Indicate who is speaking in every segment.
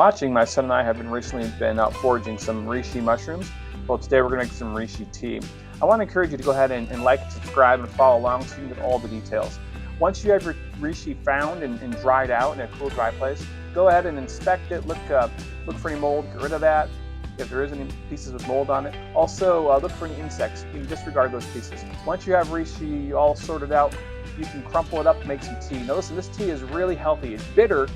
Speaker 1: watching, my son and I have recently been out foraging some reishi mushrooms. Well, today we're going to make some reishi tea. I want to encourage you to go ahead and like, subscribe, and follow along so you can get all the details. Once you have your reishi found and dried out in a cool, dry place, go ahead and inspect it. Look for any mold, get rid of that. If there is any pieces with mold on it. Also, look for any insects. You can disregard those pieces. Once you have reishi all sorted out, you can crumple it up and make some tea. Now listen, this tea is really healthy. It's bitter,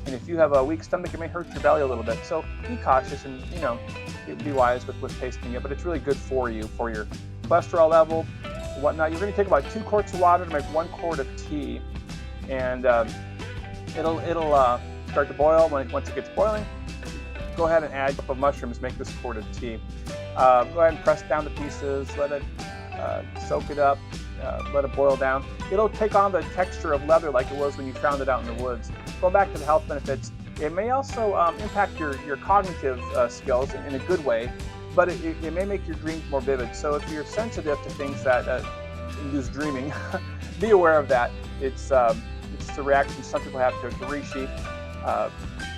Speaker 1: and if you have a weak stomach, it may hurt your belly a little bit. So be cautious and, be wise with tasting it, but it's really good for you, for your cholesterol level, whatnot. You're going to take about 2 quarts of water to make 1 quart of tea, and it'll start to boil. Once it gets boiling, go ahead and add a cup of mushrooms, make this quart of tea. Go ahead and press down the pieces, let it soak it up, let it boil down. It'll take on the texture of leather like it was when you found it out in the woods. Going back to the health benefits, it may also impact your cognitive skills in a good way, but it may make your dreams more vivid. So if you're sensitive to things that induce dreaming, be aware of that. It's a reaction some people have to reishi.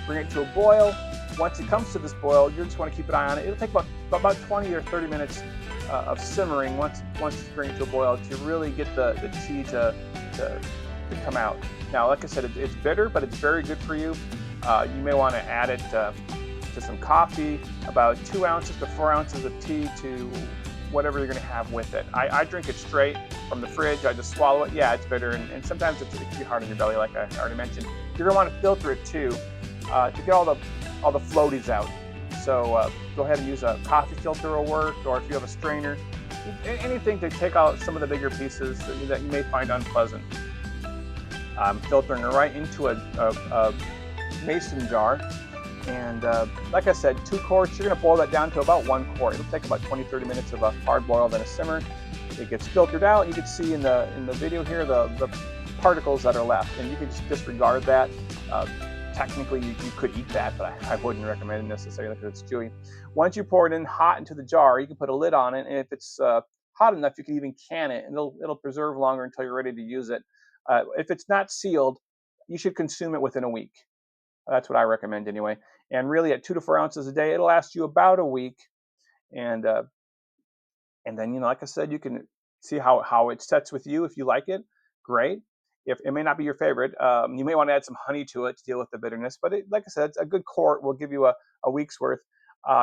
Speaker 1: Bring it to a boil. Once it comes to this boil, you just want to keep an eye on it. It'll take about 20 or 30 minutes of simmering once you bring it to a boil to really get the tea to come out. Now, like I said, it's bitter, but it's very good for you. You may want to add it to some coffee, about 2 ounces to 4 ounces of tea to whatever you're going to have with it. I drink it straight from the fridge. I just swallow it. Yeah, it's bitter, and sometimes it can be hard on your belly, like I already mentioned. You're going to want to filter it too to get all the floaties out. So go ahead and use a coffee filter will work, or if you have a strainer, anything to take out some of the bigger pieces that you may find unpleasant. I'm filtering it right into a mason jar, and like I said, 2 quarts, you're going to boil that down to about 1 quart. It'll take about 20-30 minutes of a hard boil, then a simmer. It gets filtered out. You can see in the video here the particles that are left, and you can just disregard that. Technically, you could eat that, but I wouldn't recommend it necessarily because it's chewy. Once you pour it in hot into the jar, you can put a lid on it, and if it's hot enough, you can even can it, and it'll preserve longer until you're ready to use it. If it's not sealed, you should consume it within a week. That's what I recommend anyway. And really, at 2 to 4 ounces a day, it'll last you about a week. And then, like I said, you can see how it sets with you. If you like it, great. If it may not be your favorite, you may want to add some honey to it to deal with the bitterness. But like I said, a good quart will give you a week's worth.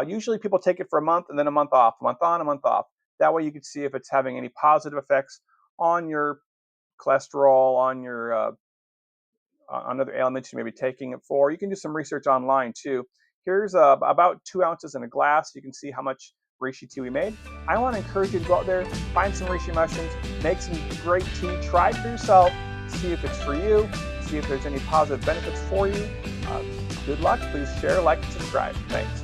Speaker 1: Usually people take it for a month and then a month off, a month on, a month off. That way you can see if it's having any positive effects on your cholesterol, on your on other ailments you may be taking it for. You can do some research online too. Here's about 2 ounces in a glass. You can see how much reishi tea we made. I want to encourage you to go out there, find some reishi mushrooms, make some great tea, try it for yourself, see if it's for you, see if there's any positive benefits for you. Good luck. Please share, like, and subscribe. Thanks.